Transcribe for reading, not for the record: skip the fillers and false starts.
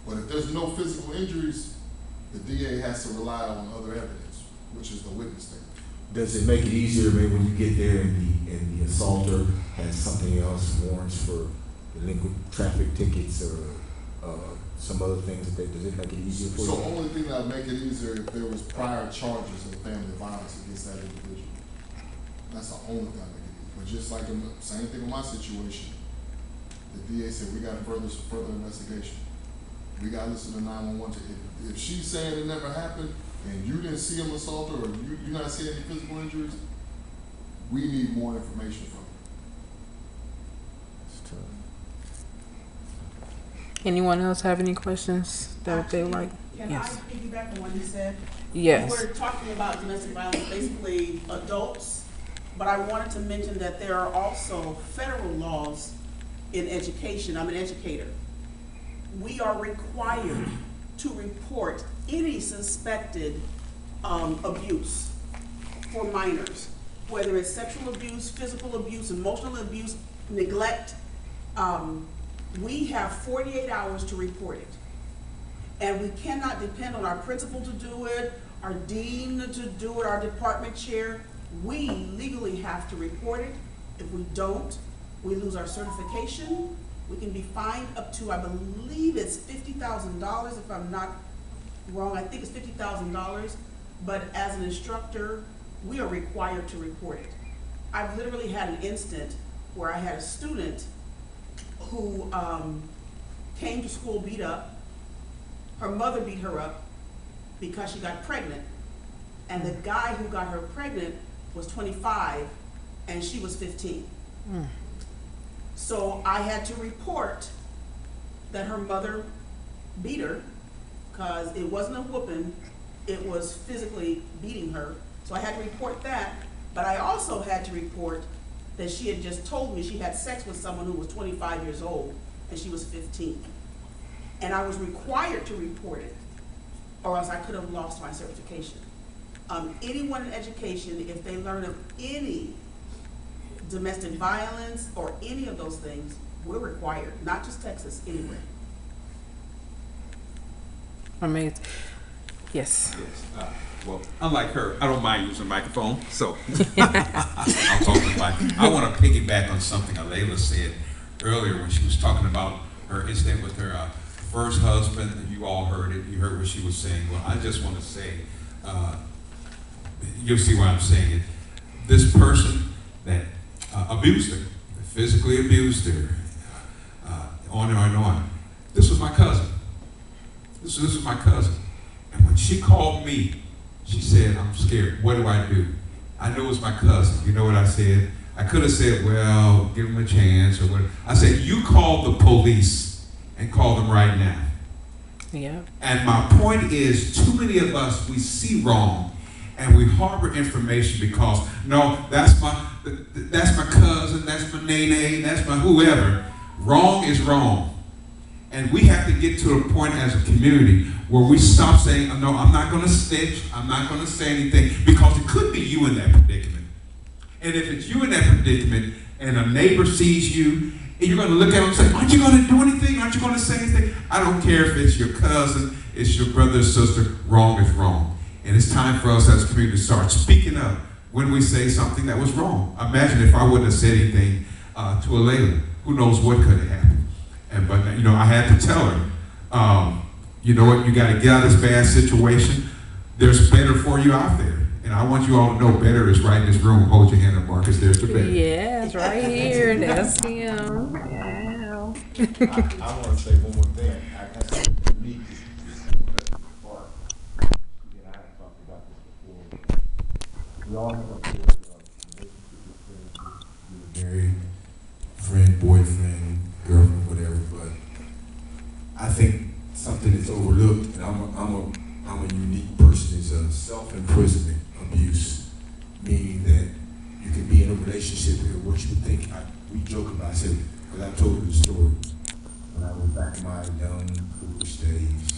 But if there's no physical injuries, the DA has to rely on other evidence, which is the witness statement. Does it make it easier, maybe, when you get there and the assaulter has something else, warrants for delinquent traffic tickets or some other things? Does it make it easier for you? So only thing that would make it easier if there was prior charges of family violence against that individual. That's the only thing that make it easier. But just like the same thing with my situation, the DA said we got further investigation. We got to listen to 911. If she's saying it never happened and you didn't see him assault her or you're not seeing any physical injuries, we need more information from her. Anyone else have any questions that they like? Can Yes. I piggyback on what you said? Yes. We're talking about domestic violence, basically adults, but I wanted to mention that there are also federal laws in education. I'm an educator. We are required to report any suspected abuse for minors, whether it's sexual abuse, physical abuse, emotional abuse, neglect. We have 48 hours to report it. And we cannot depend on our principal to do it, our dean to do it, our department chair. We legally have to report it. If we don't, we lose our certification. We can be fined up to, I believe it's $50,000, if I'm not wrong. I think it's $50,000. But as an instructor, we are required to report it. I've literally had an instance where I had a student who came to school beat up. Her mother beat her up because she got pregnant. And the guy who got her pregnant was 25 and she was 15. Mm. So I had to report that her mother beat her, because it wasn't a whooping, it was physically beating her. So I had to report that, but I also had to report that she had just told me she had sex with someone who was 25 years old and she was 15. And I was required to report it, or else I could have lost my certification. Anyone in education, if they learn of any domestic violence or any of those things, we're required, not just Texas, anywhere. Amazing. Yes. Yes. Well, unlike her, I don't mind using a microphone, so I'll talk about it. I want to piggyback on something Alayla said earlier when she was talking about her incident with her first husband. You all heard it. You heard what she was saying. Well, I just want to say, you'll see why I'm saying it. This person that abused her, physically abused her, on and on. This was my cousin. This was my cousin. And when she called me, she said, I'm scared. What do I do? I knew it was my cousin. You know what I said? I could have said, well, give him a chance or whatever. I said, you call the police and call them right now. Yeah. And my point is, too many of us, we see wrong and we harbor information because, no, that's my cousin, that's my nene, that's my whoever. Wrong is wrong. And we have to get to a point as a community where we stop saying, no, I'm not going to snitch, I'm not going to say anything, because it could be you in that predicament. And if it's you in that predicament and a neighbor sees you, and you're going to look at them and say, aren't you going to do anything? Aren't you going to say anything? I don't care if it's your cousin, it's your brother or sister, wrong is wrong. And it's time for us as a community to start speaking up when we say something that was wrong. Imagine if I wouldn't have said anything to Alayla. Who knows what could have happened. But I had to tell her, you know what, you got to get out of this bad situation. There's better for you out there. And I want you all to know better is right in this room. Hold your hand up, Marcus. There's the better. Yeah, it's right here. That's him. Wow. I want to say one more thing. I got something unique part. And I have talked about this before. We all have a relationship with married, friend, boyfriend, girlfriend, whatever. But I think something is overlooked, and I'm a unique person, is a self-imprisonment abuse, meaning that you can be in a relationship and what you would think. We joke about it, because I told you the story when I was back in my young, foolish days.